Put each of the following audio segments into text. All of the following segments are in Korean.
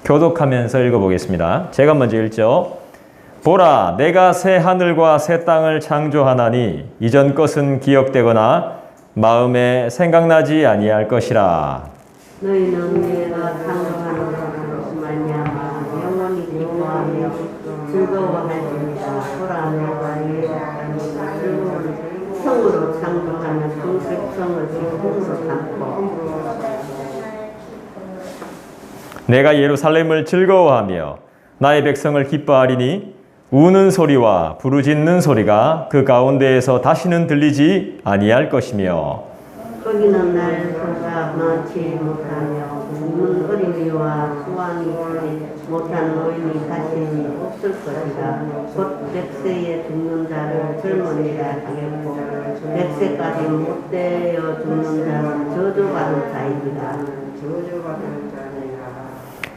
교독하면서 읽어보겠습니다. 제가 먼저 읽죠. 보라, 내가 새 하늘과 새 땅을 창조하나니 이전 것은 기억되거나 마음에 생각나지 아니할 것이라. 너희는 내가 창조하는 것으로 말미암아 영원히 기뻐하며 즐거워하리라. 보라, 내가 예루살렘을 성으로 창조하며 그 백성을 기쁨으로 삼고 내가 예루살렘을 즐거워하며 나의 백성을 기뻐하리니 우는 소리와 부르짖는 소리가 그 가운데에서 다시는 들리지 아니할 것이며 거기는 날 돌아마치 못하며 우는 어린이와 수완이 못한 노인이 다시는 없을 것이라. 곧 100세에 죽는 자를 젊은이라 하겠고 100세까지 못되어 죽는 자는 저주받은 자이니라.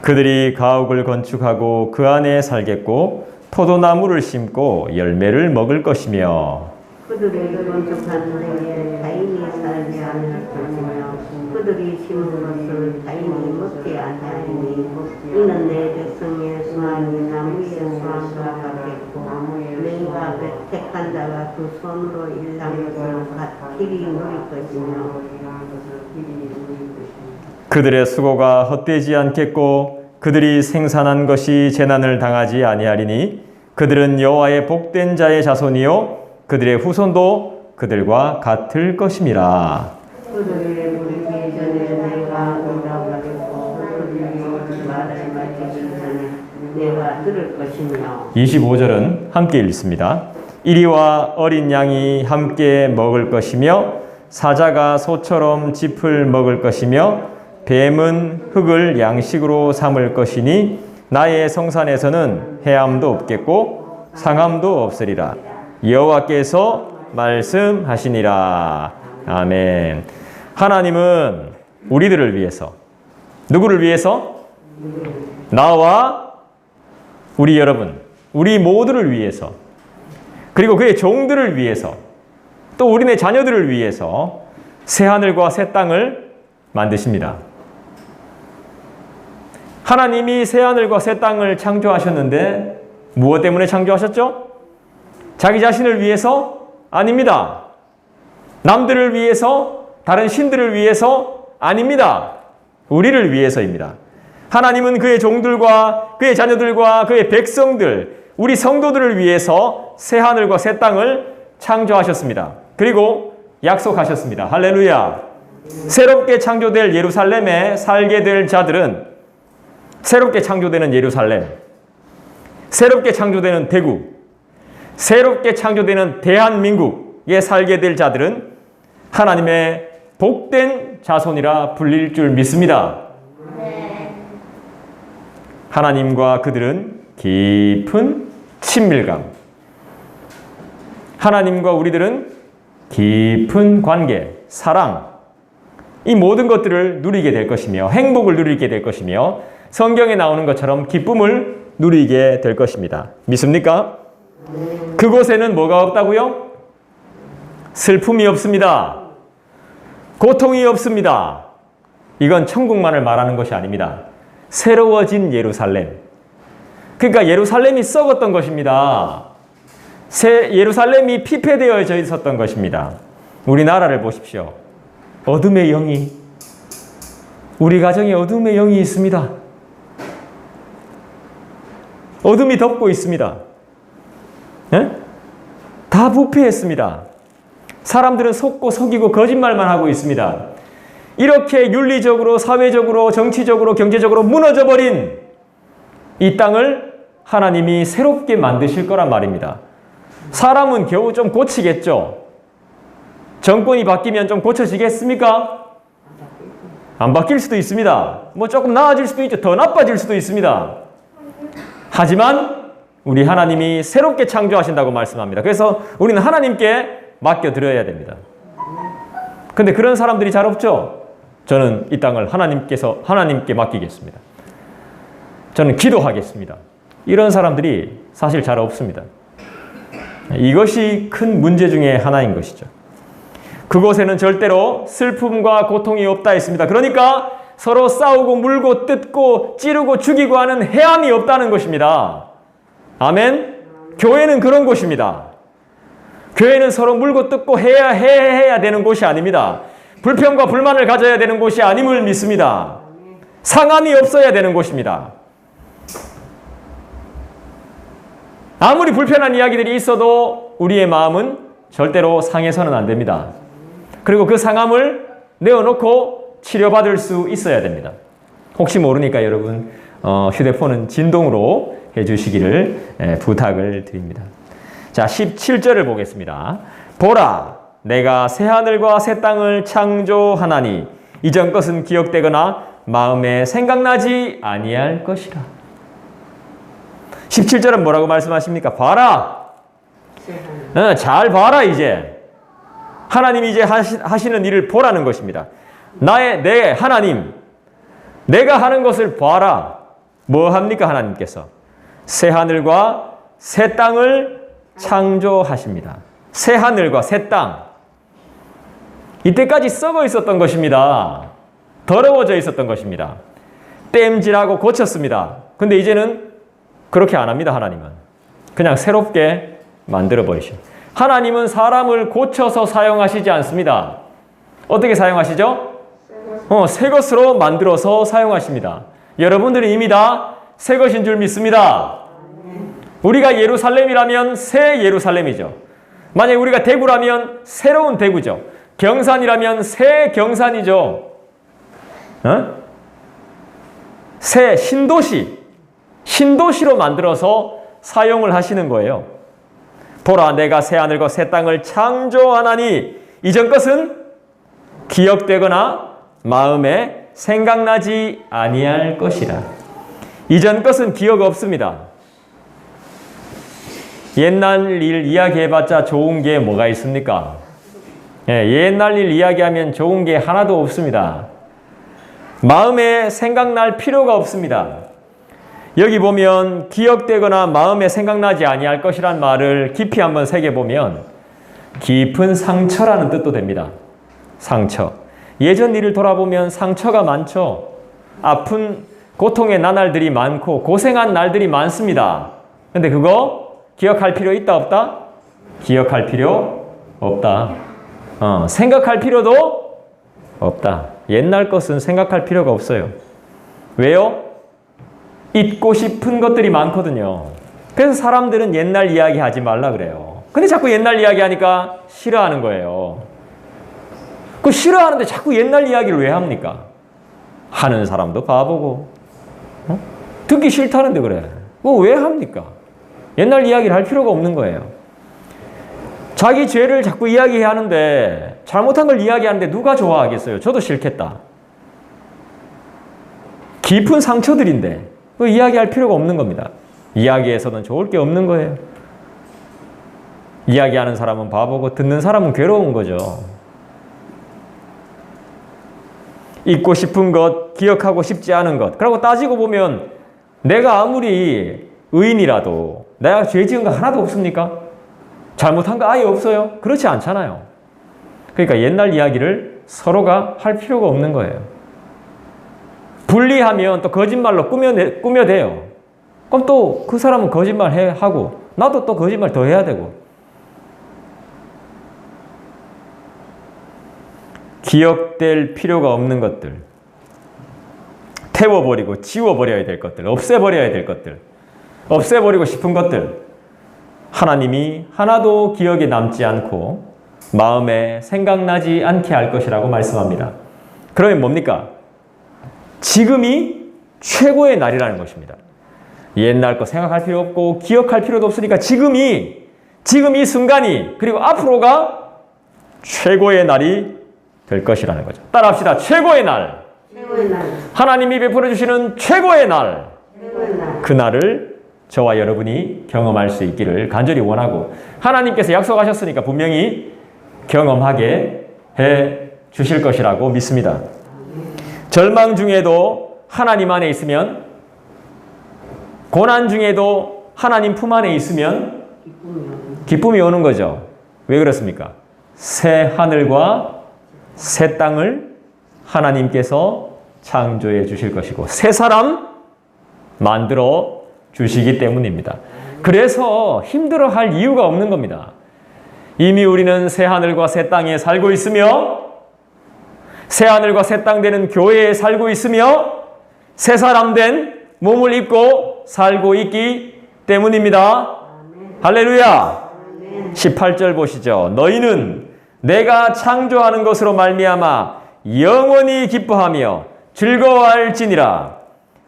그들이 가옥을 건축하고 그 안에 살겠고 포도나무를 심고 열매를 먹을 것이며 그들이 건축한 데에 타인이 살지 않을 것이며 그들이 심은 것을 타인이 먹지 아니하리니 이는 내 백성의 수완이 나무의 수완과 같겠고 내가 택한 자가 그 손으로 일한 것을 길이 누릴 것이며 그들의 수고가 헛되지 않겠고 그들이 생산한 것이 재난을 당하지 아니하리니 그들은 여호와의 복된 자의 자손이요 그들의 후손도 그들과 같을 것임이라. 그들이 물기 전에 내가 응답을 하겠고 그들이 말을 맺기 전에 내가 들을 것이며 25절은 함께 읽습니다. 이리와 어린 양이 함께 먹을 것이며 사자가 소처럼 짚을 먹을 것이며 뱀은 흙을 양식으로 삼을 것이니 나의 성산에서는 해함도 없겠고 상함도 없으리라. 여호와께서 말씀하시니라. 아멘. 하나님은 우리들을 위해서, 누구를 위해서? 나와 우리 여러분, 우리 모두를 위해서, 그리고 그의 종들을 위해서, 또 우리네 자녀들을 위해서 새 하늘과 새 땅을 만드십니다. 하나님이 새하늘과 새 땅을 창조하셨는데 무엇 때문에 창조하셨죠? 자기 자신을 위해서? 아닙니다. 남들을 위해서? 다른 신들을 위해서? 아닙니다. 우리를 위해서입니다. 하나님은 그의 종들과 그의 자녀들과 그의 백성들, 우리 성도들을 위해서 새하늘과 새 땅을 창조하셨습니다. 그리고 약속하셨습니다. 할렐루야. 새롭게 창조될 예루살렘에 살게 될 자들은 새롭게 창조되는 예루살렘, 새롭게 창조되는 대구, 새롭게 창조되는 대한민국에 살게 될 자들은 하나님의 복된 자손이라 불릴 줄 믿습니다. 하나님과 그들은 깊은 친밀감, 하나님과 우리들은 깊은 관계, 사랑, 이 모든 것들을 누리게 될 것이며 행복을 누리게 될 것이며 성경에 나오는 것처럼 기쁨을 누리게 될 것입니다. 믿습니까? 그곳에는 뭐가 없다고요? 슬픔이 없습니다. 고통이 없습니다. 이건 천국만을 말하는 것이 아닙니다. 새로워진 예루살렘. 그러니까 예루살렘이 썩었던 것입니다. 새 예루살렘이 피폐되어져 있었던 것입니다. 우리나라를 보십시오. 어둠의 영이, 우리 가정에 어둠의 영이 있습니다. 어둠이 덮고 있습니다. 예? 다 부패했습니다. 사람들은 속고 속이고 거짓말만 하고 있습니다. 이렇게 윤리적으로, 사회적으로, 정치적으로, 경제적으로 무너져버린 이 땅을 하나님이 새롭게 만드실 거란 말입니다. 사람은 겨우 좀 고치겠죠. 정권이 바뀌면 좀 고쳐지겠습니까? 안 바뀔 수도 있습니다. 뭐 조금 나아질 수도 있죠. 더 나빠질 수도 있습니다. 하지만 우리 하나님이 새롭게 창조하신다고 말씀합니다. 그래서 우리는 하나님께 맡겨드려야 됩니다. 근데 그런 사람들이 잘 없죠? 저는 이 땅을 하나님께 맡기겠습니다. 저는 기도하겠습니다. 이런 사람들이 사실 잘 없습니다. 이것이 큰 문제 중에 하나인 것이죠. 그곳에는 절대로 슬픔과 고통이 없다 했습니다. 그러니까 서로 싸우고 물고 뜯고 찌르고 죽이고 하는 해함이 없다는 것입니다. 아멘? 교회는 그런 곳입니다. 교회는 서로 물고 뜯고 해야 되는 곳이 아닙니다. 불평과 불만을 가져야 되는 곳이 아님을 믿습니다. 상함이 없어야 되는 곳입니다. 아무리 불편한 이야기들이 있어도 우리의 마음은 절대로 상해서는 안 됩니다. 그리고 그 상함을 내어놓고 치료받을 수 있어야 됩니다. 혹시 모르니까 여러분 휴대폰은 진동으로 해주시기를 부탁을 드립니다. 자, 17절을 보겠습니다. 보라, 내가 새하늘과 새 땅을 창조하나니 이전 것은 기억되거나 마음에 생각나지 아니할 것이라. 17절은 뭐라고 말씀하십니까? 봐라. 잘 봐라. 이제 하나님이 이제 하시는 일을 보라는 것입니다. 내 하나님, 내가 하는 것을 봐라. 뭐 합니까? 하나님께서 새 하늘과 새 땅을 창조하십니다. 새 하늘과 새 땅. 이때까지 썩어 있었던 것입니다. 더러워져 있었던 것입니다. 땜질하고 고쳤습니다. 근데 이제는 그렇게 안 합니다. 하나님은 그냥 새롭게 만들어 버리셔. 하나님은 사람을 고쳐서 사용하시지 않습니다. 어떻게 사용하시죠? 새 것으로 만들어서 사용하십니다. 여러분들은 이미 다 새 것인 줄 믿습니다. 우리가 예루살렘이라면 새 예루살렘이죠. 만약 우리가 대구라면 새로운 대구죠. 경산이라면 새 경산이죠. 새 신도시로 만들어서 사용을 하시는 거예요. 보라, 내가 새 하늘과 새 땅을 창조하나니 이전 것은 기억되거나 마음에 생각나지 아니할 것이라. 이전 것은 기억 없습니다. 옛날 일 이야기해봤자 좋은 게 뭐가 있습니까? 옛날 일 이야기하면 좋은 게 하나도 없습니다. 마음에 생각날 필요가 없습니다. 여기 보면 기억되거나 마음에 생각나지 아니할 것이란 말을 깊이 한번 새겨보면 깊은 상처라는 뜻도 됩니다. 상처. 예전 일을 돌아보면 상처가 많죠. 아픈 고통의 나날들이 많고 고생한 날들이 많습니다. 근데 그거 기억할 필요 있다 없다? 기억할 필요 없다. 생각할 필요도 없다. 옛날 것은 생각할 필요가 없어요. 왜요? 잊고 싶은 것들이 많거든요. 그래서 사람들은 옛날 이야기 하지 말라 그래요. 근데 자꾸 옛날 이야기 하니까 싫어하는 거예요. 그 싫어하는데 자꾸 옛날 이야기를 왜 합니까? 하는 사람도 바보고 듣기 싫다는데 그래. 그거 왜 합니까? 옛날 이야기를 할 필요가 없는 거예요. 자기 죄를 자꾸 이야기하는데 잘못한 걸 이야기하는데 누가 좋아하겠어요? 저도 싫겠다. 깊은 상처들인데 그 이야기할 필요가 없는 겁니다. 이야기에서는 좋을 게 없는 거예요. 이야기하는 사람은 바보고 듣는 사람은 괴로운 거죠. 잊고 싶은 것, 기억하고 싶지 않은 것. 그리고 따지고 보면 내가 아무리 의인이라도 내가 죄 지은 거 하나도 없습니까? 잘못한 거 아예 없어요? 그렇지 않잖아요. 그러니까 옛날 이야기를 서로가 할 필요가 없는 거예요. 분리하면 또 거짓말로 꾸며대요. 그럼 또 그 사람은 거짓말 하고 나도 또 거짓말 더 해야 되고. 기억될 필요가 없는 것들, 태워버리고 지워버려야 될 것들, 없애버려야 될 것들, 없애버리고 싶은 것들, 하나님이 하나도 기억에 남지 않고 마음에 생각나지 않게 할 것이라고 말씀합니다. 그러면 뭡니까? 지금이 최고의 날이라는 것입니다. 옛날 거 생각할 필요 없고 기억할 필요도 없으니까 지금 이 순간이 그리고 앞으로가 최고의 날이 될 것이라는 거죠. 따라합시다. 최고의 날. 최고의 날. 하나님이 베풀어 주시는 최고의 날. 최고의 날. 그 날을 저와 여러분이 경험할 수 있기를 간절히 원하고 하나님께서 약속하셨으니까 분명히 경험하게 해 주실 것이라고 믿습니다. 절망 중에도 하나님 안에 있으면, 고난 중에도 하나님 품 안에 있으면 기쁨이 오는 거죠. 왜 그렇습니까? 새 하늘과 새 땅을 하나님께서 창조해 주실 것이고 새 사람 만들어 주시기 때문입니다. 그래서 힘들어할 이유가 없는 겁니다. 이미 우리는 새 하늘과 새 땅에 살고 있으며 새 하늘과 새 땅 되는 교회에 살고 있으며 새 사람 된 몸을 입고 살고 있기 때문입니다. 할렐루야. 18절 보시죠. 너희는 내가 창조하는 것으로 말미암아 영원히 기뻐하며 즐거워할지니라.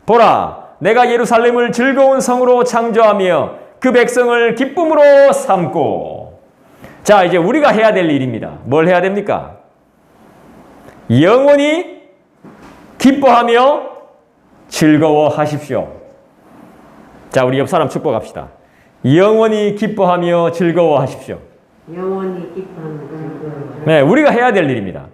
보라, 내가 예루살렘을 즐거운 성으로 창조하며 그 백성을 기쁨으로 삼고. 자, 이제 우리가 해야 될 일입니다. 뭘 해야 됩니까? 영원히 기뻐하며 즐거워하십시오. 자, 우리 옆 사람 축복합시다. 영원히 기뻐하며 즐거워하십시오. 영원히 기뻐하며 즐거워하십시오. 네, 우리가 해야 될 일입니다.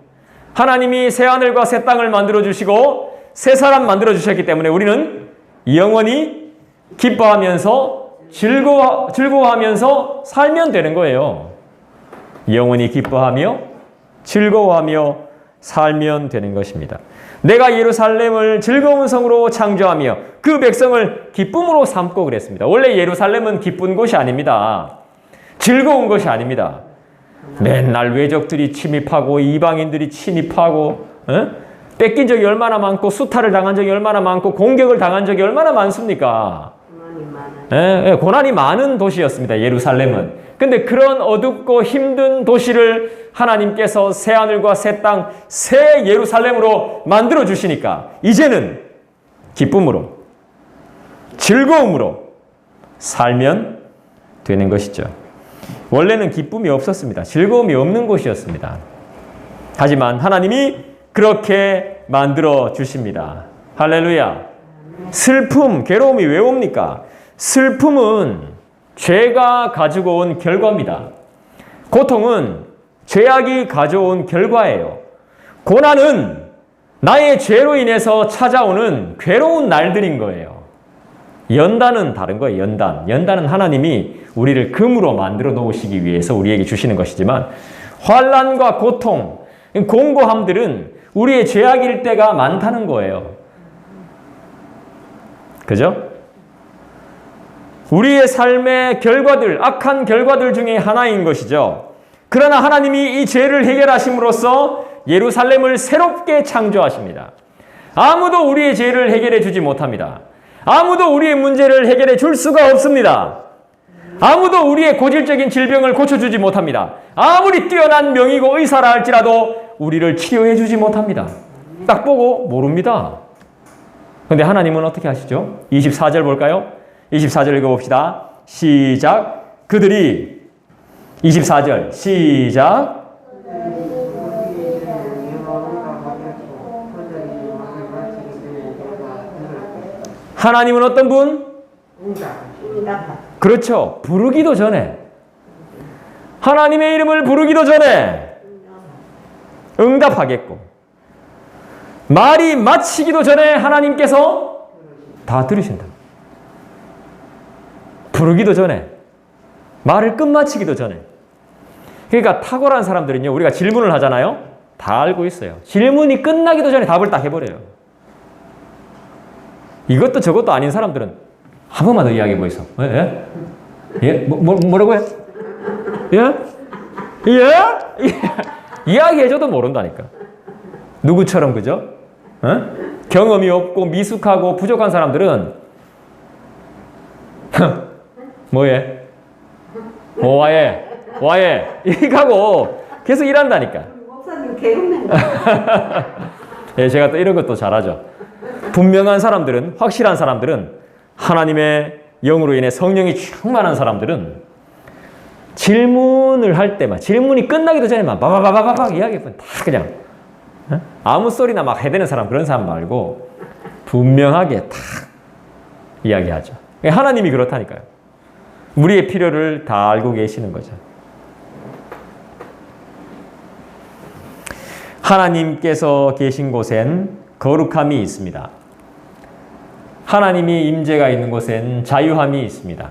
하나님이 새 하늘과 새 땅을 만들어 주시고 새 사람 만들어 주셨기 때문에 우리는 영원히 기뻐하면서 즐거워하면서 살면 되는 거예요. 영원히 기뻐하며 즐거워하며 살면 되는 것입니다. 내가 예루살렘을 즐거운 성으로 창조하며 그 백성을 기쁨으로 삼고 그랬습니다. 원래 예루살렘은 기쁜 곳이 아닙니다. 즐거운 것이 아닙니다. 맨날 외적들이 침입하고 이방인들이 침입하고 뺏긴 적이 얼마나 많고 수탈을 당한 적이 얼마나 많고 공격을 당한 적이 얼마나 많습니까? 고난이 많은 도시였습니다. 예루살렘은. 근데 그런 어둡고 힘든 도시를 하나님께서 새 하늘과 새 땅, 새 예루살렘으로 만들어 주시니까 이제는 기쁨으로 즐거움으로 살면 되는 것이죠. 원래는 기쁨이 없었습니다. 즐거움이 없는 곳이었습니다. 하지만 하나님이 그렇게 만들어 주십니다. 할렐루야. 슬픔, 괴로움이 왜 옵니까? 슬픔은 죄가 가지고 온 결과입니다. 고통은 죄악이 가져온 결과예요. 고난은 나의 죄로 인해서 찾아오는 괴로운 날들인 거예요. 연단은 다른 거예요. 연단은 하나님이 우리를 금으로 만들어 놓으시기 위해서 우리에게 주시는 것이지만 환난과 고통, 공고함들은 우리의 죄악일 때가 많다는 거예요. 그죠? 우리의 삶의 결과들, 악한 결과들 중에 하나인 것이죠. 그러나 하나님이 이 죄를 해결하심으로써 예루살렘을 새롭게 창조하십니다. 아무도 우리의 죄를 해결해 주지 못합니다. 아무도 우리의 문제를 해결해 줄 수가 없습니다. 아무도 우리의 고질적인 질병을 고쳐주지 못합니다. 아무리 뛰어난 명의고 의사라 할지라도 우리를 치료해 주지 못합니다. 딱 보고 모릅니다. 그런데 하나님은 어떻게 하시죠? 24절 볼까요? 24절 읽어봅시다. 시작. 그들이 24절 시작. 하나님은 어떤 분? 그렇죠. 부르기도 전에 하나님의 이름을 부르기도 전에 응답하겠고 말이 마치기도 전에 하나님께서 다 들으신다. 부르기도 전에 말을 끝마치기도 전에. 그러니까 탁월한 사람들은요, 우리가 질문을 하잖아요. 다 알고 있어요. 질문이 끝나기도 전에 답을 딱 해버려요. 이것도 저것도 아닌 사람들은 한 번만 더 이야기해 보이소. 예? 예? 뭐라고요? 예? 예? 이야기해줘도 모른다니까. 누구처럼, 그죠? 경험이 없고 미숙하고 부족한 사람들은 뭐해? 와예 이렇게 하고 계속 일한다니까. 목사님 개운해. 예, 제가 또 이런 것도 잘하죠. 분명한 사람들은, 확실한 사람들은, 하나님의 영으로 인해 성령이 충만한 사람들은 질문을 할 때만, 질문이 끝나기도 전에만 바바바바박 이야기하면 다 그냥 아무 소리나 막 해대는 사람, 그런 사람 말고 분명하게 딱 이야기하죠. 하나님이 그렇다니까요. 우리의 필요를 다 알고 계시는 거죠. 하나님께서 계신 곳엔 거룩함이 있습니다. 하나님이 임재가 있는 곳엔 자유함이 있습니다.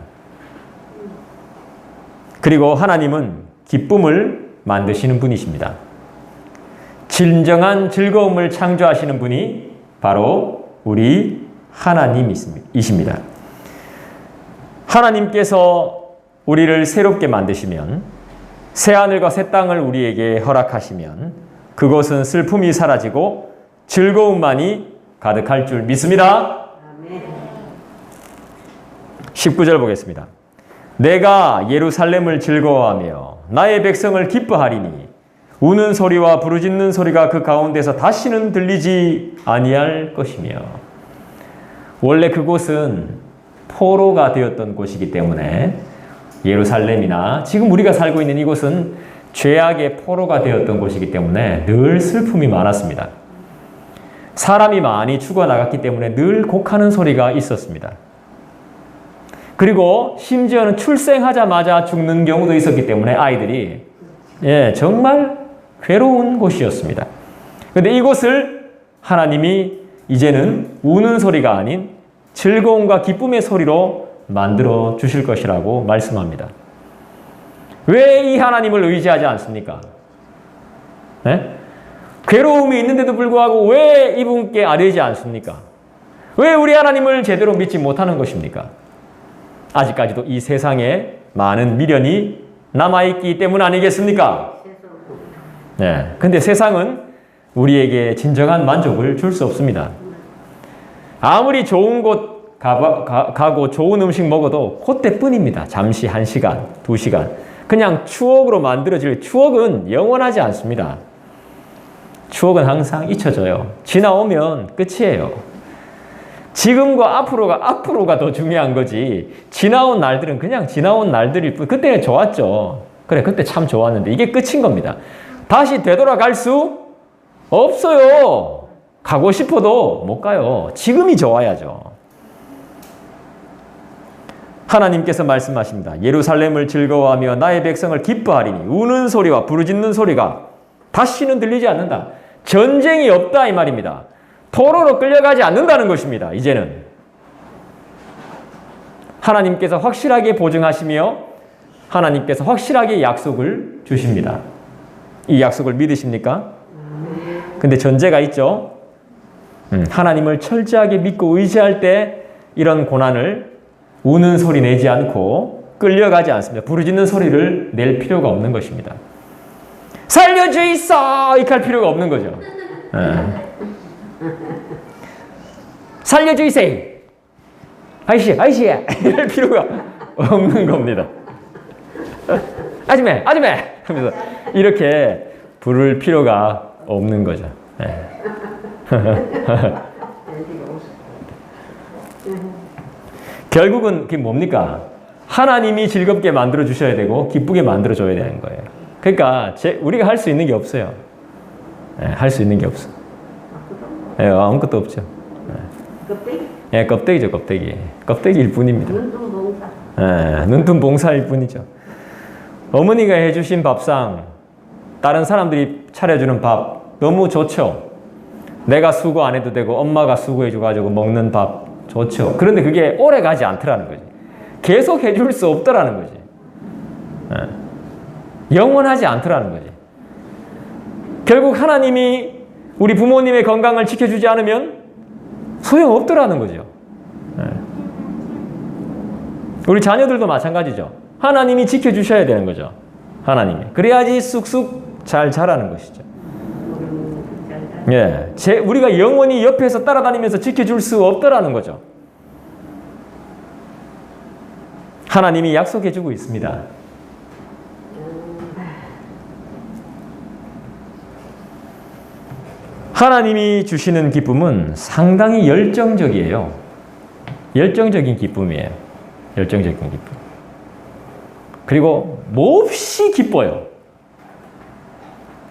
그리고 하나님은 기쁨을 만드시는 분이십니다. 진정한 즐거움을 창조하시는 분이 바로 우리 하나님이십니다. 하나님께서 우리를 새롭게 만드시면, 새하늘과 새 땅을 우리에게 허락하시면 그것은 슬픔이 사라지고 즐거움만이 가득할 줄 믿습니다. 19절 보겠습니다. 내가 예루살렘을 즐거워하며 나의 백성을 기뻐하리니 우는 소리와 부르짖는 소리가 그 가운데서 다시는 들리지 아니할 것이며. 원래 그곳은 포로가 되었던 곳이기 때문에, 예루살렘이나 지금 우리가 살고 있는 이곳은 죄악의 포로가 되었던 곳이기 때문에 늘 슬픔이 많았습니다. 사람이 많이 죽어나갔기 때문에 늘 곡하는 소리가 있었습니다. 그리고 심지어는 출생하자마자 죽는 경우도 있었기 때문에 아이들이 정말 괴로운 곳이었습니다. 그런데 이곳을 하나님이 이제는 우는 소리가 아닌 즐거움과 기쁨의 소리로 만들어 주실 것이라고 말씀합니다. 왜 이 하나님을 의지하지 않습니까? 괴로움이 있는데도 불구하고 왜 이분께 아뢰지 않습니까? 왜 우리 하나님을 제대로 믿지 못하는 것입니까? 아직까지도 이 세상에 많은 미련이 남아있기 때문 아니겠습니까? 근데 세상은 우리에게 진정한 만족을 줄 수 없습니다. 아무리 좋은 곳 가고 좋은 음식 먹어도 그때뿐입니다. 잠시 1시간, 2시간. 그냥 추억으로 만들어질, 추억은 영원하지 않습니다. 추억은 항상 잊혀져요. 지나오면 끝이에요. 지금과 앞으로가 더 중요한 거지. 지나온 날들은 그냥 지나온 날들일 뿐. 그때는 좋았죠. 그래, 그때 참 좋았는데 이게 끝인 겁니다. 다시 되돌아갈 수 없어요. 가고 싶어도 못 가요. 지금이 좋아야죠. 하나님께서 말씀하십니다. 예루살렘을 즐거워하며 나의 백성을 기뻐하리니 우는 소리와 부르짖는 소리가 다시는 들리지 않는다. 전쟁이 없다 이 말입니다. 포로로 끌려가지 않는다는 것입니다. 이제는 하나님께서 확실하게 보증하시며 하나님께서 확실하게 약속을 주십니다. 이 약속을 믿으십니까? 근데 전제가 있죠. 하나님을 철저하게 믿고 의지할 때 이런 고난을 우는 소리 내지 않고 끌려가지 않습니다. 부르짖는 소리를 낼 필요가 없는 것입니다. 살려주이소! 이렇게 할 필요가 없는 거죠. 살려주이세! 아이씨! 이럴 필요가 없는 겁니다. 아줌매! 하면서 이렇게 부를 필요가 없는 거죠. 결국은 그게 뭡니까? 하나님이 즐겁게 만들어 주셔야 되고 기쁘게 만들어 줘야 되는 거예요. 그러니까 우리가 할 수 있는 게 없어요. 할 수 있는 게 없어. 아무것도 없죠. 껍데기죠, 껍데기. 껍데기일 뿐입니다. 눈뜬 봉사일 뿐이죠. 어머니가 해주신 밥상, 다른 사람들이 차려주는 밥 너무 좋죠. 내가 수고 안 해도 되고 엄마가 수고해줘가지고 먹는 밥 좋죠. 그런데 그게 오래 가지 않더라는 거지. 계속 해줄 수 없더라는 거지. 영원하지 않더라는 거지. 결국 하나님이 우리 부모님의 건강을 지켜주지 않으면 소용없더라는 거죠. 우리 자녀들도 마찬가지죠. 하나님이 지켜주셔야 되는 거죠. 하나님이. 그래야지 쑥쑥 잘 자라는 것이죠. 우리가 영원히 옆에서 따라다니면서 지켜줄 수 없더라는 거죠. 하나님이 약속해주고 있습니다. 하나님이 주시는 기쁨은 상당히 열정적이에요. 열정적인 기쁨이에요. 열정적인 기쁨. 그리고 몹시 기뻐요.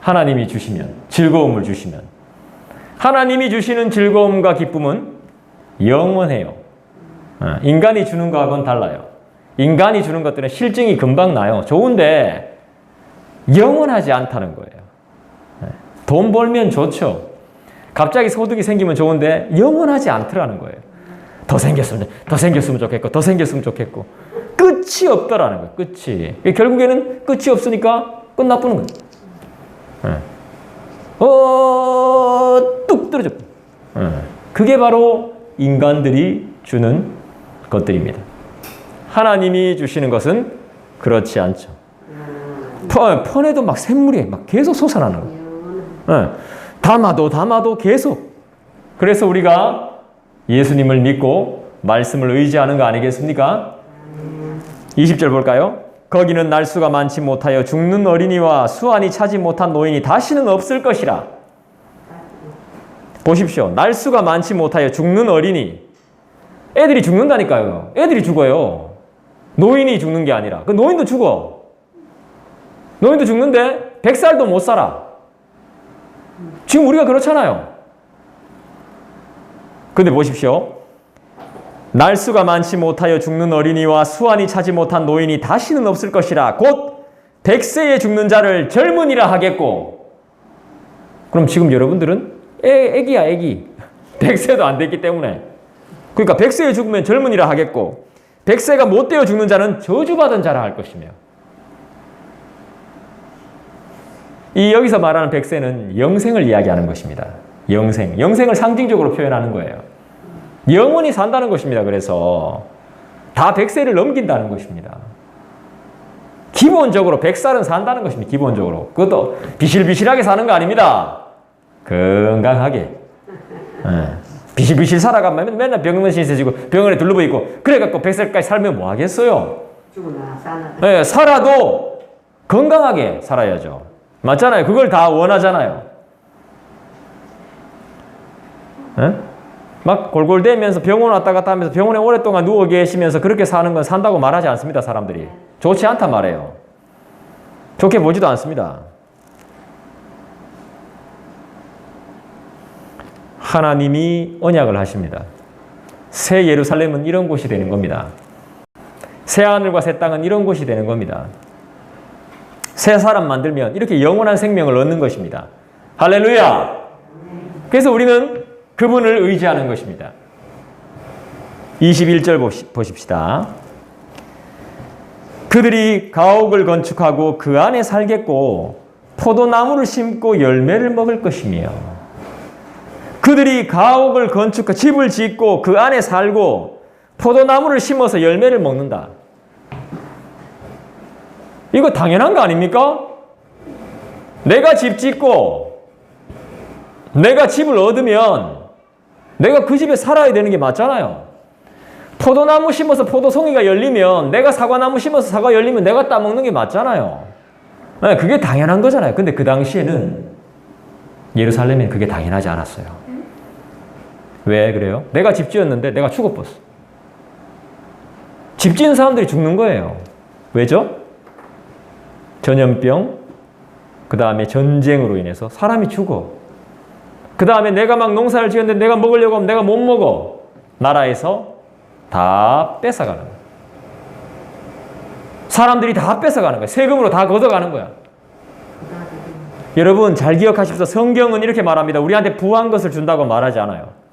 하나님이 주시면, 즐거움을 주시면. 하나님이 주시는 즐거움과 기쁨은 영원해요. 인간이 주는 거하고는 달라요. 인간이 주는 것들은 실증이 금방 나요. 좋은데 영원하지 않다는 거예요. 돈 벌면 좋죠. 갑자기 소득이 생기면 좋은데 영원하지 않더라는 거예요. 더 생겼으면 좋겠고 끝이 없더라는 거예요. 끝이. 결국에는 끝이 없으니까 끝나쁘는 거예요. 뚝 떨어져. 그게 바로 인간들이 주는 것들입니다. 하나님이 주시는 것은 그렇지 않죠. 펀에도 막 샘물이 막 계속 솟아나는 거예요. 담아도 계속. 그래서 우리가 예수님을 믿고 말씀을 의지하는 거 아니겠습니까? 20절 볼까요? 거기는 날수가 많지 못하여 죽는 어린이와 수완이 차지 못한 노인이 다시는 없을 것이라. 보십시오. 날수가 많지 못하여 죽는 어린이. 애들이 죽는다니까요. 애들이 죽어요. 노인이 죽는 게 아니라. 그 노인도 죽어. 노인도 죽는데 100살도 못 살아. 지금 우리가 그렇잖아요. 근데 보십시오. 날수가 많지 못하여 죽는 어린이와 수완이 차지 못한 노인이 다시는 없을 것이라. 곧 100세에 죽는 자를 젊은이라 하겠고. 그럼 지금 여러분들은 애기야, 애기. 100세도 안 됐기 때문에. 그러니까 100세에 죽으면 젊은이라 하겠고 100세가 못 되어 죽는 자는 저주받은 자라 할 것이며. 이 여기서 말하는 100세는 영생을 이야기하는 것입니다. 영생. 영생을 상징적으로 표현하는 거예요. 영원히 산다는 것입니다. 그래서 다 100세를 넘긴다는 것입니다. 기본적으로 100살은 산다는 것입니다. 기본적으로. 그것도 비실비실하게 사는 거 아닙니다. 건강하게. 비실비실 살아가면 맨날 병원 신세지고 병원에 둘러버 있고 그래갖고 100살까지 살면 뭐 하겠어요? 죽으나 사나. 네, 살아도 건강하게 살아야죠. 맞잖아요. 그걸 다 원하잖아요. 네? 막 골골대면서 병원 왔다 갔다 하면서 병원에 오랫동안 누워 계시면서 그렇게 사는 건 산다고 말하지 않습니다. 사람들이. 좋지 않단 말이에요. 좋게 보지도 않습니다. 하나님이 언약을 하십니다. 새 예루살렘은 이런 곳이 되는 겁니다. 새 하늘과 새 땅은 이런 곳이 되는 겁니다. 새 사람 만들면 이렇게 영원한 생명을 얻는 것입니다. 할렐루야! 그래서 우리는 그분을 의지하는 것입니다. 21절 보십시다. 그들이 가옥을 건축하고 그 안에 살겠고 포도나무를 심고 열매를 먹을 것이며. 그들이 가옥을 건축하고 집을 짓고 그 안에 살고 포도나무를 심어서 열매를 먹는다. 이거 당연한 거 아닙니까? 내가 집 짓고 내가 집을 얻으면 내가 그 집에 살아야 되는 게 맞잖아요. 포도나무 심어서 포도송이가 열리면 내가 사과나무 심어서 사과 열리면 내가 따먹는 게 맞잖아요. 네, 그게 당연한 거잖아요. 근데 그 당시에는 예루살렘엔 그게 당연하지 않았어요. 왜 그래요? 내가 집 지었는데 내가 죽어버렸어. 집 지은 사람들이 죽는 거예요. 왜죠? 전염병, 그 다음에 전쟁으로 인해서 사람이 죽어. 그 다음에 내가 막 농사를 지었는데 내가 먹으려고 하면 내가 못 먹어. 나라에서 다 뺏어가는 거야. 사람들이 다 뺏어가는 거야. 세금으로 다 걷어가는 거야. 여러분 잘 기억하십시오. 성경은 이렇게 말합니다. 우리한테 부한 것을 준다고 말하지 않아요.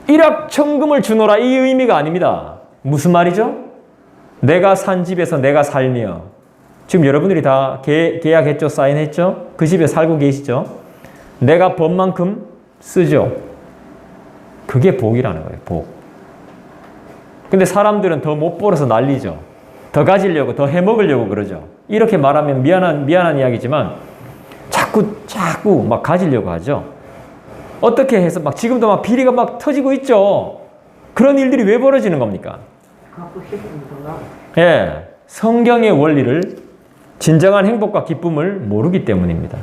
일확천금을 주노라 이 의미가 아닙니다. 무슨 말이죠? 내가 산 집에서 내가 살며. 지금 여러분들이 다 계약했죠? 사인했죠? 그 집에 살고 계시죠? 내가 번 만큼 쓰죠? 그게 복이라는 거예요. 복. 근데 사람들은 더 못 벌어서 난리죠. 더 가지려고, 더 해먹으려고 그러죠. 이렇게 말하면 미안한 이야기지만 자꾸 막 가지려고 하죠. 어떻게 해서 막 지금도 막 비리가 막 터지고 있죠. 그런 일들이 왜 벌어지는 겁니까? 갖고 싶은 거가. 예, 성경의 원리를 진정한 행복과 기쁨을 모르기 때문입니다.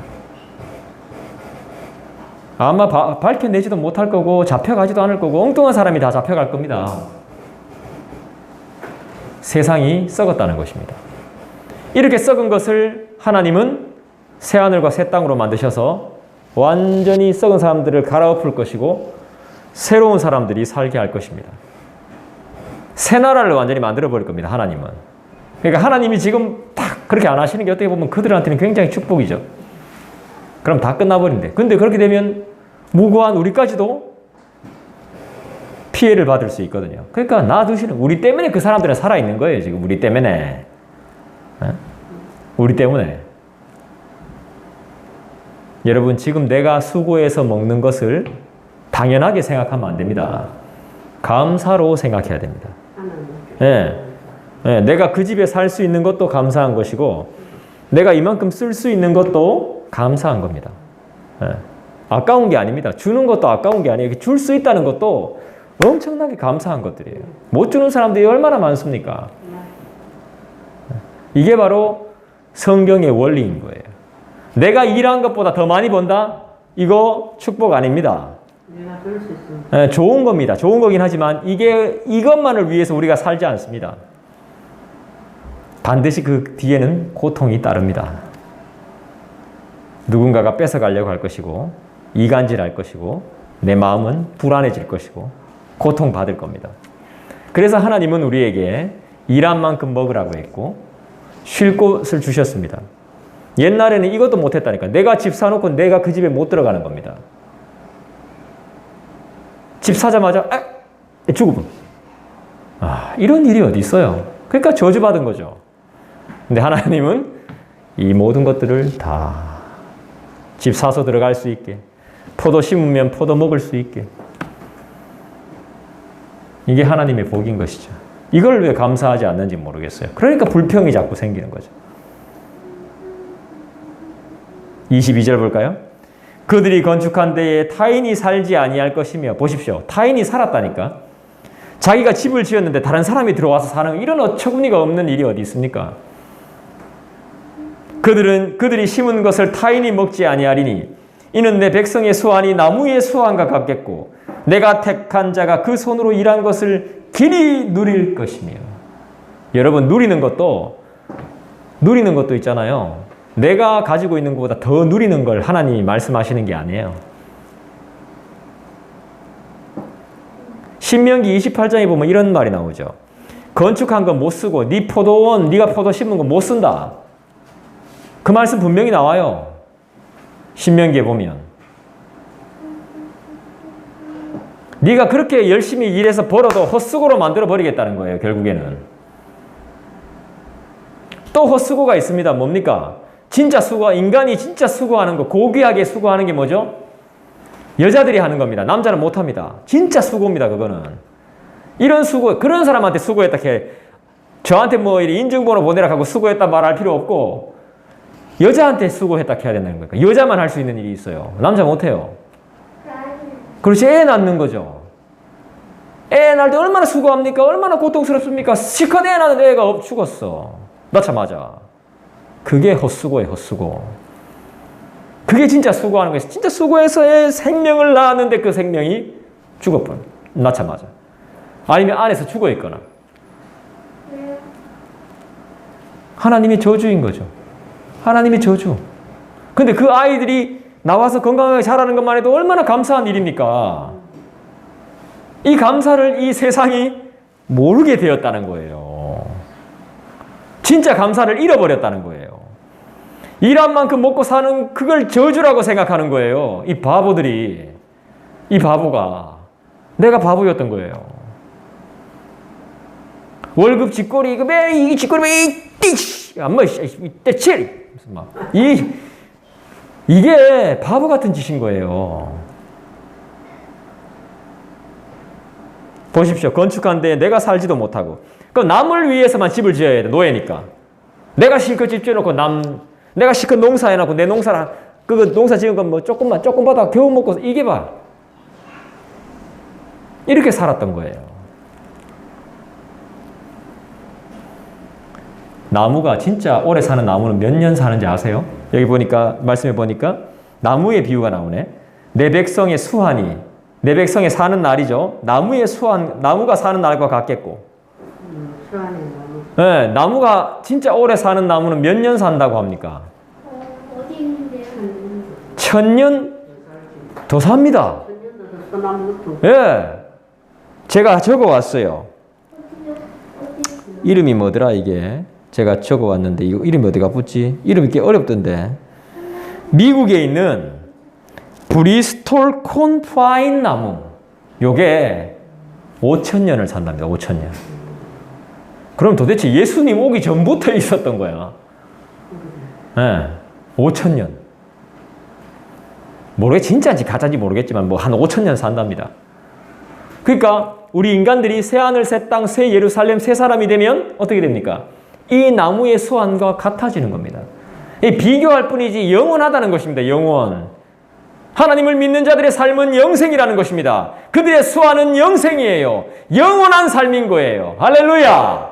아마 밝혀내지도 못할 거고 잡혀가지도 않을 거고 엉뚱한 사람이 다 잡혀갈 겁니다. 세상이 썩었다는 것입니다. 이렇게 썩은 것을 하나님은 새하늘과 새 땅으로 만드셔서 완전히 썩은 사람들을 갈아엎을 것이고 새로운 사람들이 살게 할 것입니다. 새 나라를 완전히 만들어버릴 겁니다. 하나님은. 그러니까 하나님이 지금 딱 그렇게 안 하시는 게 어떻게 보면 그들한테는 굉장히 축복이죠. 그럼 다 끝나버린대. 근데 그렇게 되면 무고한 우리까지도 피해를 받을 수 있거든요. 그러니까 놔두시는, 우리 때문에 그 사람들은 살아있는 거예요. 지금 우리 때문에. 우리 때문에. 여러분, 지금 내가 수고해서 먹는 것을 당연하게 생각하면 안 됩니다. 감사로 생각해야 됩니다. 예. 예, 내가 그 집에 살 수 있는 것도 감사한 것이고 내가 이만큼 쓸 수 있는 것도 감사한 겁니다. 예. 아까운 게 아닙니다. 주는 것도 아까운 게 아니에요. 줄 수 있다는 것도 엄청나게 감사한 것들이에요. 못 주는 사람들이 얼마나 많습니까? 이게 바로 성경의 원리인 거예요. 내가 일한 것보다 더 많이 번다? 이거 축복 아닙니다. 내가 그럴 수 있습니다. 예, 좋은 겁니다. 좋은 거긴 하지만 이것만을 위해서 우리가 살지 않습니다. 반드시 그 뒤에는 고통이 따릅니다. 누군가가 뺏어가려고 할 것이고 이간질할 것이고 내 마음은 불안해질 것이고 고통받을 겁니다. 그래서 하나님은 우리에게 일한 만큼 먹으라고 했고 쉴 곳을 주셨습니다. 옛날에는 이것도 못했다니까. 내가 집 사놓고 내가 그 집에 못 들어가는 겁니다. 집 사자마자 죽음. 이런 일이 어디 있어요? 그러니까 저주받은 거죠. 근데 하나님은 이 모든 것들을 다 집 사서 들어갈 수 있게, 포도 심으면 포도 먹을 수 있게, 이게 하나님의 복인 것이죠. 이걸 왜 감사하지 않는지 모르겠어요. 그러니까 불평이 자꾸 생기는 거죠. 22절 볼까요? 그들이 건축한 데에 타인이 살지 아니할 것이며, 보십시오. 타인이 살았다니까. 자기가 집을 지었는데 다른 사람이 들어와서 사는 이런 어처구니가 없는 일이 어디 있습니까? 그들이 심은 것을 타인이 먹지 아니하리니 이는 내 백성의 수완이 나무의 수완과 같겠고 내가 택한 자가 그 손으로 일한 것을 길이 누릴 것이며. 여러분, 누리는 것도 있잖아요. 내가 가지고 있는 것보다 더 누리는 걸 하나님이 말씀하시는 게 아니에요. 신명기 28장에 보면 이런 말이 나오죠. 건축한 거 못 쓰고 네 포도원, 네가 포도 심은 거 못 쓴다. 그 말씀 분명히 나와요. 신명기에 보면. 네가 그렇게 열심히 일해서 벌어도 헛수고로 만들어 버리겠다는 거예요. 결국에는. 또 헛수고가 있습니다. 뭡니까? 진짜 수고, 인간이 진짜 수고하는 거, 고귀하게 수고하는 게 뭐죠? 여자들이 하는 겁니다. 남자는 못합니다. 진짜 수고입니다. 그거는. 이런 수고, 그런 사람한테 수고했다 해. 저한테 뭐 인증번호 보내라 하고 수고했다 말할 필요 없고 여자한테 수고했다 해야 된다는 거니까. 여자만 할 수 있는 일이 있어요. 남자 못해요. 그렇지. 애 낳는 거죠. 애 낳을 때 얼마나 수고합니까? 얼마나 고통스럽습니까? 실컷 애 낳는 애가 죽었어. 낳자마자. 그게 헛수고예요. 헛수고. 그게 진짜 수고하는 거예요. 진짜 수고해서 애 생명을 낳았는데 그 생명이 죽어버려. 낳자마자. 아니면 안에서 죽어있거나. 하나님의 저주인 거죠. 하나님의 저주. 근데 그 아이들이 나와서 건강하게 자라는 것만 해도 얼마나 감사한 일입니까? 이 감사를 이 세상이 모르게 되었다는 거예요. 진짜 감사를 잃어버렸다는 거예요. 일한 만큼 먹고 사는 그걸 저주라고 생각하는 거예요. 이 바보들이. 이 바보가. 내가 바보였던 거예요. 월급 쥐꼬리, 이거 이 쥐꼬리, 안마, 때칠! 이게 바보 같은 짓인 거예요. 보십시오. 건축한 데에 내가 살지도 못하고. 그럼 남을 위해서만 집을 지어야 돼. 노예니까. 내가 실컷 집 지어놓고 내가 실컷 농사해놓고 내 그거 농사 지은 건 뭐 조금 받아 겨우 먹고 이게 봐. 이렇게 살았던 거예요. 나무가 진짜 오래 사는 나무는 몇 년 사는지 아세요? 여기 보니까 말씀해 보니까 나무의 비유가 나오네. 내 백성의 수환이 내 백성의 사는 날이죠. 나무가 사는 날과 같겠고. 수완의 나무. 네, 나무가 진짜 오래 사는 나무는 몇 년 산다고 합니까? 어디 있는데요? 1000년 더 삽니다. 소나무도 예, 제가 적어왔어요. 이름이 뭐더라 이게? 제가 적어왔는데 이거 이름이 어디가 붙지? 이름이 꽤 어렵던데. 미국에 있는 브리스톨 콘파인 나무. 요게 5000년을 산답니다. 5000년. 그럼 도대체 예수님 오기 전부터 있었던 거야. 네, 5000년. 진짜인지 가짜인지 모르겠지만 뭐 한 5,000년 산답니다. 그러니까 우리 인간들이 새 하늘, 새 땅, 새 예루살렘, 새 사람이 되면 어떻게 됩니까? 이 나무의 수완과 같아지는 겁니다. 비교할 뿐이지 영원하다는 것입니다. 영원. 하나님을 믿는 자들의 삶은 영생이라는 것입니다. 그들의 수완은 영생이에요. 영원한 삶인 거예요. 할렐루야!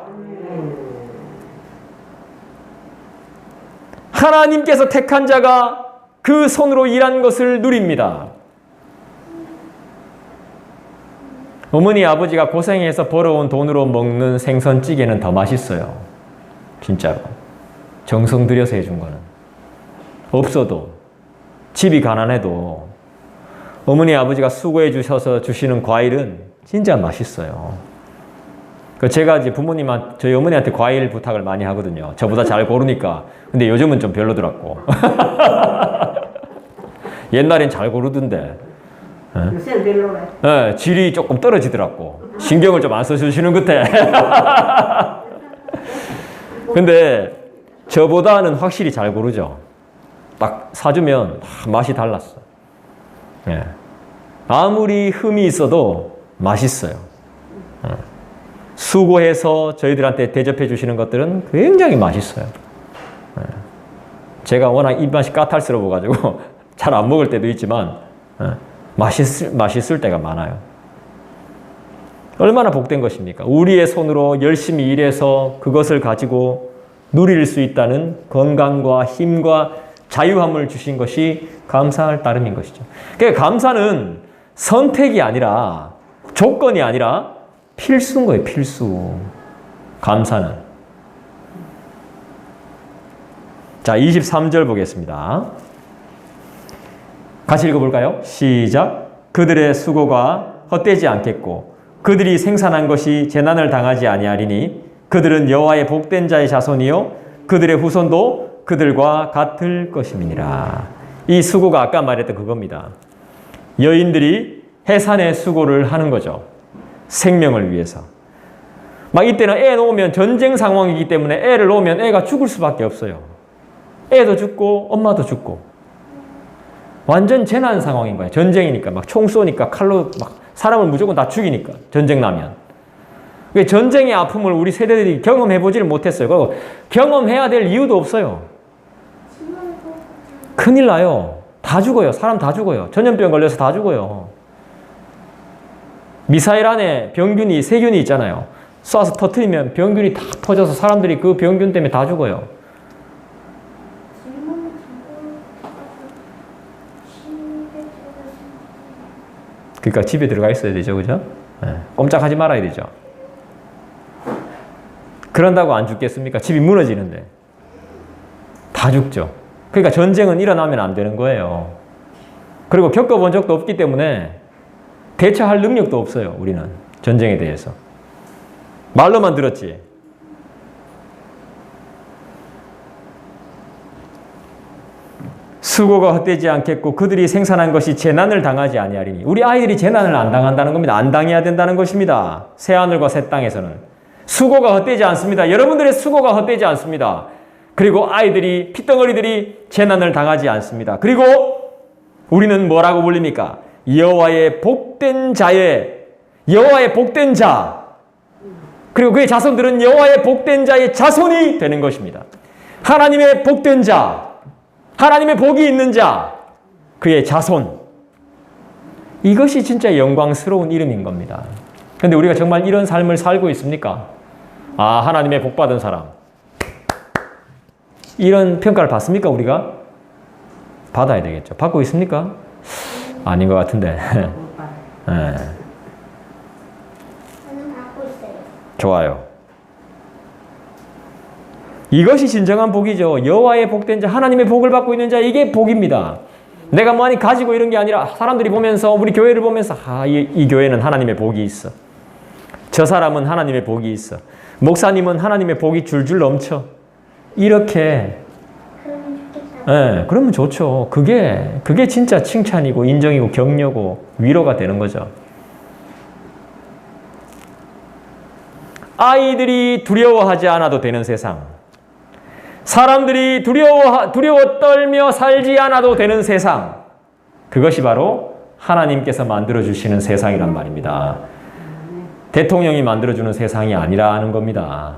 하나님께서 택한 자가 그 손으로 일한 것을 누립니다. 어머니 아버지가 고생해서 벌어온 돈으로 먹는 생선찌개는 더 맛있어요. 진짜로. 정성 들여서 해준 거는. 없어도, 집이 가난해도 어머니 아버지가 수고해 주셔서 주시는 과일은 진짜 맛있어요. 제가 이제 저희 어머니한테 과일 부탁을 많이 하거든요. 저보다 잘 고르니까. 근데 요즘은 좀 별로더라고. 옛날엔 잘 고르던데. 요새는 별로래. 네, 질이 조금 떨어지더라고. 신경을 좀 안 써주시는 것 같아. 근데 저보다는 확실히 잘 고르죠. 딱 사주면 맛이 달랐어. 예. 아무리 흠이 있어도 맛있어요. 수고해서 저희들한테 대접해 주시는 것들은 굉장히 맛있어요. 예. 제가 워낙 입맛이 까탈스러워가지고 잘 안 먹을 때도 있지만 맛있을 때가 많아요. 얼마나 복된 것입니까? 우리의 손으로 열심히 일해서 그것을 가지고 누릴 수 있다는 건강과 힘과 자유함을 주신 것이 감사할 따름인 것이죠. 그러니까 감사는 선택이 아니라 조건이 아니라 필수인 거예요. 필수. 감사는. 자, 23절 보겠습니다. 같이 읽어볼까요? 시작. 그들의 수고가 헛되지 않겠고 그들이 생산한 것이 재난을 당하지 아니하리니 그들은 여호와의 복된 자의 자손이요 그들의 후손도 그들과 같을 것임이니라. 이 수고가 아까 말했던 그겁니다. 여인들이 해산의 수고를 하는 거죠. 생명을 위해서. 막 이때는 애 놓으면 전쟁 상황이기 때문에 애를 놓으면 애가 죽을 수밖에 없어요. 애도 죽고 엄마도 죽고. 완전 재난 상황인 거예요. 전쟁이니까 막 총 쏘니까 칼로 막 사람을 무조건 다 죽이니까 전쟁 나면. 전쟁의 아픔을 우리 세대들이 경험해보지를 못했어요. 그리고 경험해야 될 이유도 없어요. 큰일 나요. 다 죽어요. 사람 다 죽어요. 전염병 걸려서 다 죽어요. 미사일 안에 병균이, 세균이 있잖아요. 쏴서 터뜨리면 병균이 다 퍼져서 사람들이 그 병균 때문에 다 죽어요. 그러니까 집에 들어가 있어야 되죠. 그죠? 네. 꼼짝하지 말아야 되죠. 그런다고 안 죽겠습니까? 집이 무너지는데. 다 죽죠. 그러니까 전쟁은 일어나면 안 되는 거예요. 그리고 겪어본 적도 없기 때문에 대처할 능력도 없어요. 우리는 전쟁에 대해서. 말로만 들었지. 수고가 헛되지 않겠고 그들이 생산한 것이 재난을 당하지 아니하리니. 우리 아이들이 재난을 안 당한다는 겁니다. 안 당해야 된다는 것입니다. 새하늘과 새 땅에서는. 수고가 헛되지 않습니다. 여러분들의 수고가 헛되지 않습니다. 그리고 아이들이, 핏덩어리들이 재난을 당하지 않습니다. 그리고 우리는 뭐라고 불립니까? 여호와의 복된 자의, 여호와의 복된 자. 그리고 그의 자손들은 여호와의 복된 자의 자손이 되는 것입니다. 하나님의 복된 자. 하나님의 복이 있는 자, 그의 자손. 이것이 진짜 영광스러운 이름인 겁니다. 그런데 우리가 정말 이런 삶을 살고 있습니까? 아, 하나님의 복 받은 사람. 이런 평가를 받습니까, 우리가? 받아야 되겠죠. 받고 있습니까? 아닌 것 같은데. 네. 저는 받고 있어요. 좋아요. 이것이 진정한 복이죠. 여호와의 복된 자, 하나님의 복을 받고 있는 자, 이게 복입니다. 내가 많이 가지고 이런 게 아니라 사람들이 보면서, 우리 교회를 보면서 이 교회는 하나님의 복이 있어. 저 사람은 하나님의 복이 있어. 목사님은 하나님의 복이 줄줄 넘쳐. 이렇게. 그러면 좋겠다. 네, 그러면 좋죠. 그게 진짜 칭찬이고 인정이고 격려고 위로가 되는 거죠. 아이들이 두려워하지 않아도 되는 세상. 사람들이 두려워 떨며 살지 않아도 되는 세상. 그것이 바로 하나님께서 만들어주시는 세상이란 말입니다. 대통령이 만들어주는 세상이 아니라는 겁니다.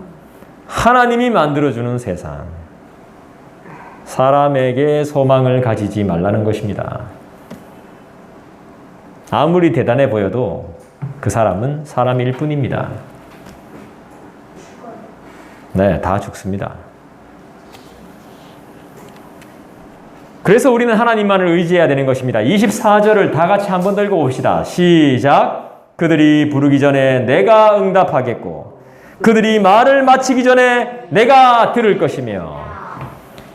하나님이 만들어주는 세상. 사람에게 소망을 가지지 말라는 것입니다. 아무리 대단해 보여도 그 사람은 사람일 뿐입니다. 네, 다 죽습니다. 그래서 우리는 하나님만을 의지해야 되는 것입니다. 24절을 다 같이 한번 들고 봅시다. 시작. 그들이 부르기 전에 내가 응답하겠고 그들이 말을 마치기 전에 내가 들을 것이며.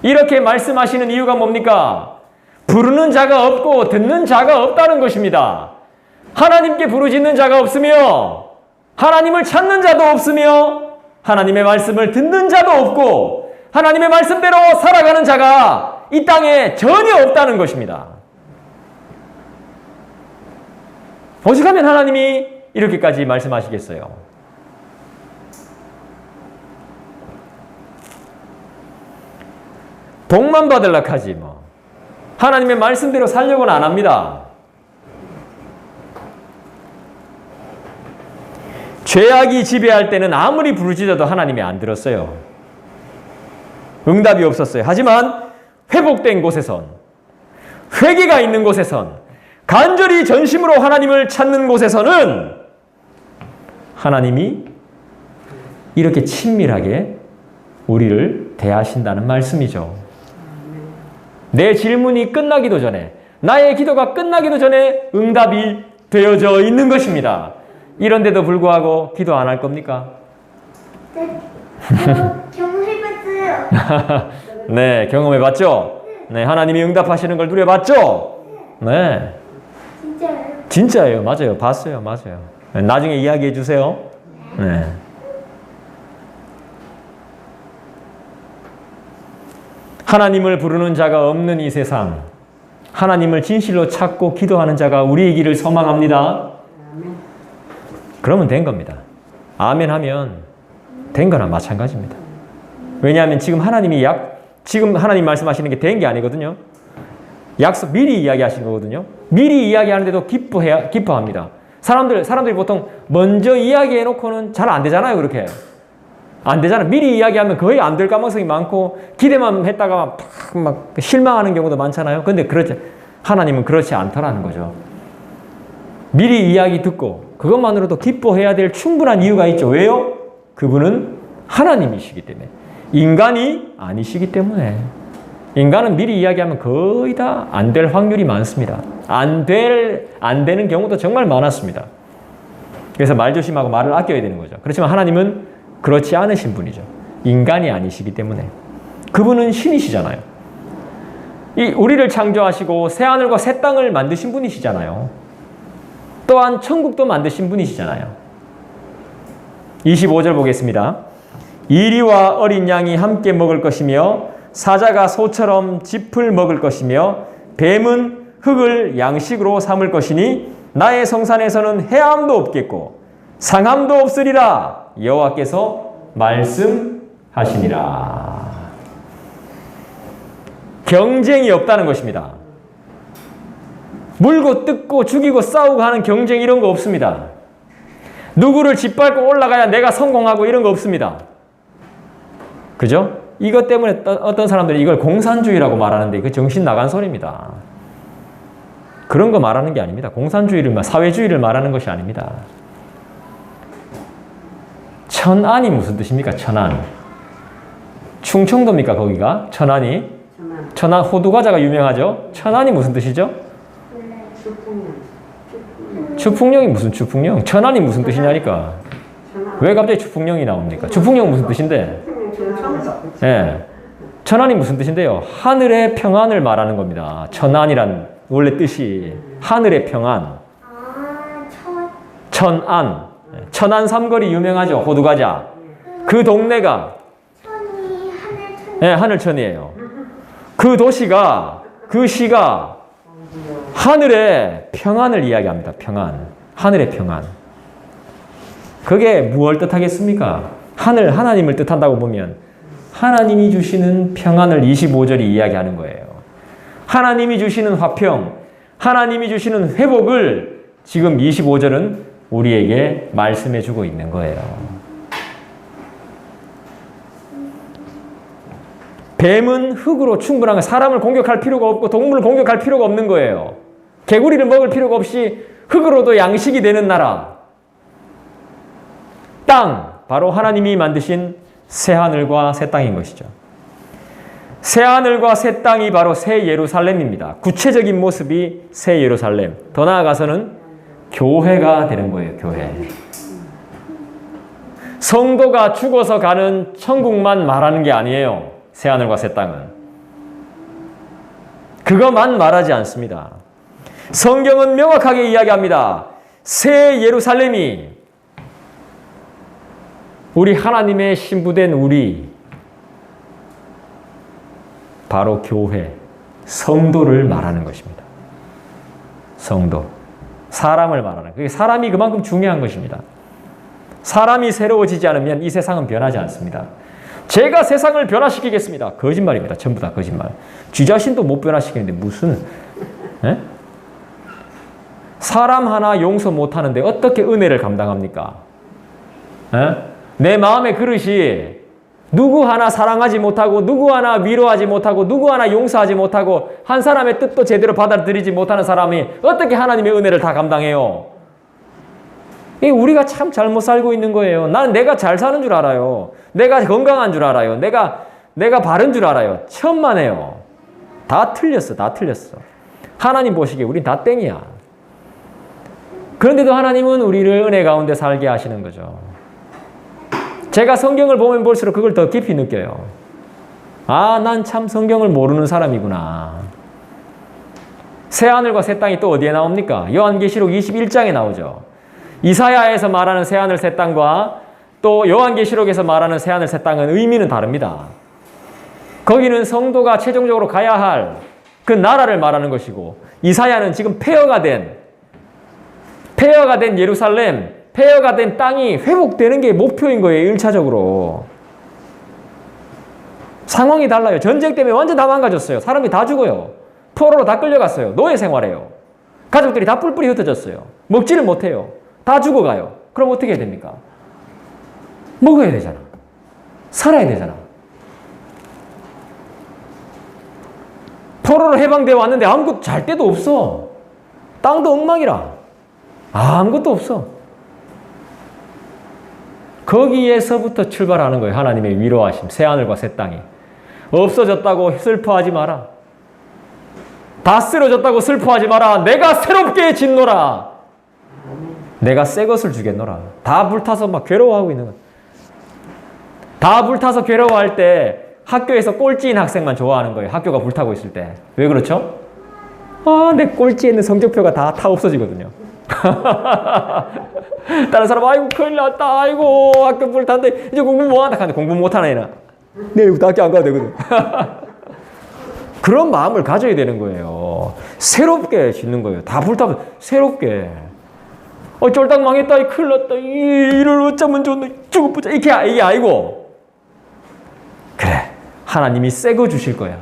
이렇게 말씀하시는 이유가 뭡니까? 부르는 자가 없고 듣는 자가 없다는 것입니다. 하나님께 부르짖는 자가 없으며 하나님을 찾는 자도 없으며 하나님의 말씀을 듣는 자도 없고 하나님의 말씀대로 살아가는 자가 이 땅에 전혀 없다는 것입니다. 오죽하면 하나님이 이렇게까지 말씀하시겠어요? 복만 받으려고 하지 뭐. 하나님의 말씀대로 살려고는 안 합니다. 죄악이 지배할 때는 아무리 부르짖어도 하나님이 안 들었어요. 응답이 없었어요. 하지만 회복된 곳에선, 회개가 있는 곳에선, 간절히 전심으로 하나님을 찾는 곳에서는 하나님이 이렇게 친밀하게 우리를 대하신다는 말씀이죠. 내 질문이 끝나기도 전에, 나의 기도가 끝나기도 전에 응답이 되어져 있는 것입니다. 이런데도 불구하고 기도 안 할 겁니까? 네, 저 경험해봤어요. 네, 경험해봤죠? 네, 하나님이 응답하시는 걸 누려봤죠? 네. 진짜요? 진짜예요. 맞아요. 봤어요. 맞아요. 네, 나중에 이야기해 주세요. 네. 하나님을 부르는 자가 없는 이 세상, 하나님을 진실로 찾고 기도하는 자가 우리이기를 소망합니다. 그러면 된 겁니다. 아멘 하면 된 거나 마찬가지입니다. 왜냐하면 지금 지금 하나님 말씀하시는 게 된 게 아니거든요. 약속 미리 이야기하신 거거든요. 미리 이야기하는데도 기뻐합니다. 사람들이 보통 먼저 이야기해 놓고는 잘 안 되잖아요. 그렇게. 안 되잖아요. 미리 이야기하면 거의 안 될 가능성이 많고 기대만 했다가 막 실망하는 경우도 많잖아요. 근데 하나님은 그렇지 않더라는 거죠. 미리 이야기 듣고 그것만으로도 기뻐해야 될 충분한 이유가 있죠. 왜요? 그분은 하나님이시기 때문에. 인간이 아니시기 때문에. 인간은 미리 이야기하면 거의 다 안 될 확률이 많습니다. 안 되는 경우도 정말 많았습니다. 그래서 말 조심하고 말을 아껴야 되는 거죠. 그렇지만 하나님은 그렇지 않으신 분이죠. 인간이 아니시기 때문에. 그분은 신이시잖아요. 우리를 창조하시고 새하늘과 새 땅을 만드신 분이시잖아요. 또한 천국도 만드신 분이시잖아요. 25절 보겠습니다. 이리와 어린 양이 함께 먹을 것이며 사자가 소처럼 짚을 먹을 것이며 뱀은 흙을 양식으로 삼을 것이니 나의 성산에서는 해함도 없겠고 상함도 없으리라 여호와께서 말씀하시니라. 경쟁이 없다는 것입니다. 물고 뜯고 죽이고 싸우고 하는 경쟁 이런 거 없습니다. 누구를 짓밟고 올라가야 내가 성공하고 이런 거 없습니다. 그죠? 이것 때문에 어떤 사람들이 이걸 공산주의라고 말하는데 그 정신 나간 소리입니다. 그런 거 말하는 게 아닙니다. 사회주의를 말하는 것이 아닙니다. 천안이 무슨 뜻입니까? 천안. 충청도입니까? 거기가? 천안이? 천안 호두과자가 유명하죠? 천안이 무슨 뜻이죠? 추풍령이 무슨 추풍령? 천안이 무슨 뜻이냐니까. 왜 갑자기 추풍령이 나옵니까? 추풍령 무슨 뜻인데? 예. 천안이 무슨 뜻인데요? 하늘의 평안을 말하는 겁니다. 천안이란 원래 뜻이 하늘의 평안. 천안. 천안 삼거리 유명하죠. 호두과자. 그 동네가 하늘천이에요. 그 도시가 그 시가 하늘의 평안을 이야기합니다. 평안. 하늘의 평안. 그게 무엇을 뜻하겠습니까? 하나님을 뜻한다고 보면 하나님이 주시는 평안을 25절이 이야기하는 거예요. 하나님이 주시는 화평, 하나님이 주시는 회복을 지금 25절은 우리에게 말씀해 주고 있는 거예요. 뱀은 흙으로 충분한 거예요. 사람을 공격할 필요가 없고 동물을 공격할 필요가 없는 거예요. 개구리를 먹을 필요가 없이 흙으로도 양식이 되는 나라. 땅, 바로 하나님이 만드신 새하늘과 새 땅인 것이죠. 새하늘과 새 땅이 바로 새 예루살렘입니다. 구체적인 모습이 새 예루살렘. 더 나아가서는 교회가 되는 거예요. 교회. 성도가 죽어서 가는 천국만 말하는 게 아니에요. 새하늘과 새 땅은. 그것만 말하지 않습니다. 성경은 명확하게 이야기합니다. 새 예루살렘이 우리 하나님의 신부된 우리, 바로 교회, 성도를 말하는 것입니다. 성도. 사람을 말하는 거예요. 사람이 그만큼 중요한 것입니다. 사람이 새로워지지 않으면 이 세상은 변하지 않습니다. 제가 세상을 변화시키겠습니다. 거짓말입니다. 전부 다 거짓말. 쥐 자신도 못 변화시키는데 무슨, 에? 사람 하나 용서 못하는데 어떻게 은혜를 감당합니까? 에? 내 마음의 그릇이 누구 하나 사랑하지 못하고 누구 하나 위로하지 못하고 누구 하나 용서하지 못하고 한 사람의 뜻도 제대로 받아들이지 못하는 사람이 어떻게 하나님의 은혜를 다 감당해요? 우리가 참 잘못 살고 있는 거예요. 나는 내가 잘 사는 줄 알아요. 내가 건강한 줄 알아요. 내가 바른 줄 알아요. 천만에요. 다 틀렸어. 다 틀렸어. 하나님 보시기에 우린 다 땡이야. 그런데도 하나님은 우리를 은혜 가운데 살게 하시는 거죠. 제가 성경을 보면 볼수록 그걸 더 깊이 느껴요. 아, 난 참 성경을 모르는 사람이구나. 새 하늘과 새 땅이 또 어디에 나옵니까? 요한계시록 21장에 나오죠. 이사야에서 말하는 새 하늘 새 땅과 또 요한계시록에서 말하는 새 하늘 새 땅은 의미는 다릅니다. 거기는 성도가 최종적으로 가야 할 그 나라를 말하는 것이고, 이사야는 지금 폐허가 된 예루살렘, 폐허가 된 땅이 회복되는 게 목표인 거예요. 1차적으로. 상황이 달라요. 전쟁 때문에 완전 다 망가졌어요. 사람이 다 죽어요. 포로로 다 끌려갔어요. 노예 생활해요. 가족들이 다 뿔뿔이 흩어졌어요. 먹지를 못해요. 다 죽어가요. 그럼 어떻게 해야 됩니까? 먹어야 되잖아. 살아야 되잖아. 포로로 해방되어 왔는데 아무것도 잘 데도 없어. 땅도 엉망이라. 아무것도 없어. 거기에서부터 출발하는 거예요. 하나님의 위로하심, 새하늘과 새 땅이. 없어졌다고 슬퍼하지 마라. 다 쓰러졌다고 슬퍼하지 마라. 내가 새롭게 짓노라. 내가 새 것을 주겠노라. 다 불타서 막 괴로워하고 있는 거야. 다 불타서 괴로워할 때 학교에서 꼴찌인 학생만 좋아하는 거예요. 학교가 불타고 있을 때. 왜 그렇죠? 아, 내 꼴찌에 있는 성적표가 다 없어지거든요. 다른 사람, 아이고, 큰일 났다. 아이고, 학교 불탔는데 이제 공부 뭐 한다. 하는데 공부 못하는 애나 내일부터 학교 안 가도 되거든. 그런 마음을 가져야 되는 거예요. 새롭게 짓는 거예요. 다 불타면 새롭게. 쫄딱 망했다. 큰일 났다. 이를 어쩌면 좋나. 죽어보자. 이게 아니고. 그래. 하나님이 새 거 주실 거야.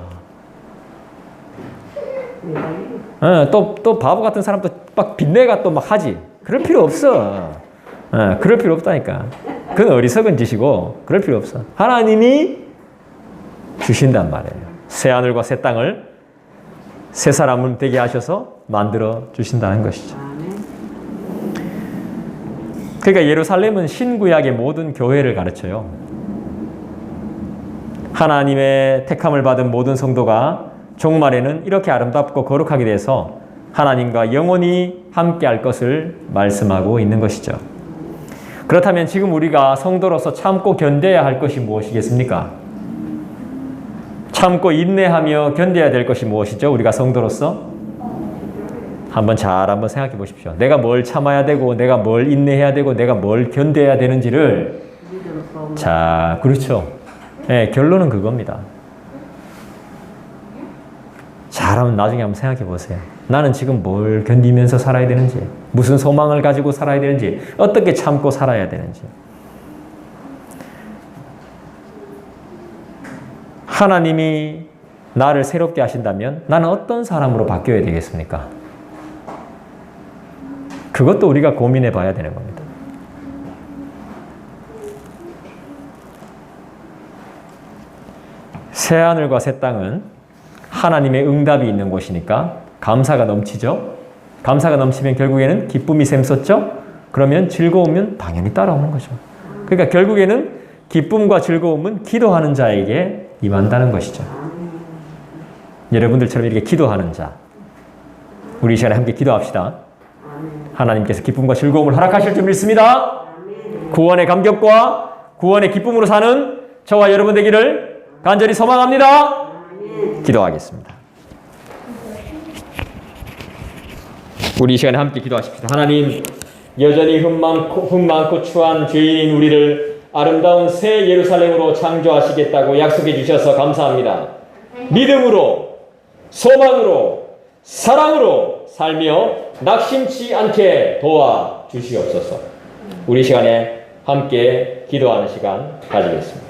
또 바보 같은 사람도 막 빚내가 또 막 하지. 그럴 필요 없어. 그럴 필요 없다니까. 그건 어리석은 짓이고 그럴 필요 없어. 하나님이 주신단 말이에요. 새 하늘과 새 땅을 새 사람을 되게 하셔서 만들어 주신다는 것이죠. 그러니까 예루살렘은 신구약의 모든 교회를 가르쳐요. 하나님의 택함을 받은 모든 성도가 종말에는 이렇게 아름답고 거룩하게 돼서 하나님과 영원히 함께할 것을 말씀하고 있는 것이죠. 그렇다면 지금 우리가 성도로서 참고 견뎌야 할 것이 무엇이겠습니까? 참고 인내하며 견뎌야 될 것이 무엇이죠? 우리가 성도로서? 한번 생각해 보십시오. 내가 뭘 참아야 되고 내가 뭘 인내해야 되고 내가 뭘 견뎌야 되는지를. 자, 그렇죠. 네, 결론은 그겁니다. 잘하면 나중에 한번 생각해 보세요. 나는 지금 뭘 견디면서 살아야 되는지, 무슨 소망을 가지고 살아야 되는지, 어떻게 참고 살아야 되는지. 하나님이 나를 새롭게 하신다면 나는 어떤 사람으로 바뀌어야 되겠습니까? 그것도 우리가 고민해 봐야 되는 겁니다. 새 하늘과 새 땅은 하나님의 응답이 있는 곳이니까 감사가 넘치죠. 감사가 넘치면 결국에는 기쁨이 샘솟죠. 그러면 즐거우면 당연히 따라오는 거죠. 그러니까 결국에는 기쁨과 즐거움은 기도하는 자에게 임한다는 것이죠. 여러분들처럼 이렇게 기도하는 자, 우리 이 시간에 함께 기도합시다. 하나님께서 기쁨과 즐거움을 허락하실 줄 믿습니다. 구원의 감격과 구원의 기쁨으로 사는 저와 여러분 되기를 간절히 소망합니다. 기도하겠습니다. 우리 이 시간에 함께 기도하십시다. 하나님, 여전히 흠 많고 추한 죄인인 우리를 아름다운 새 예루살렘으로 창조하시겠다고 약속해 주셔서 감사합니다. 믿음으로, 소망으로, 사랑으로 살며 낙심치 않게 도와주시옵소서. 우리 시간에 함께 기도하는 시간 가지겠습니다.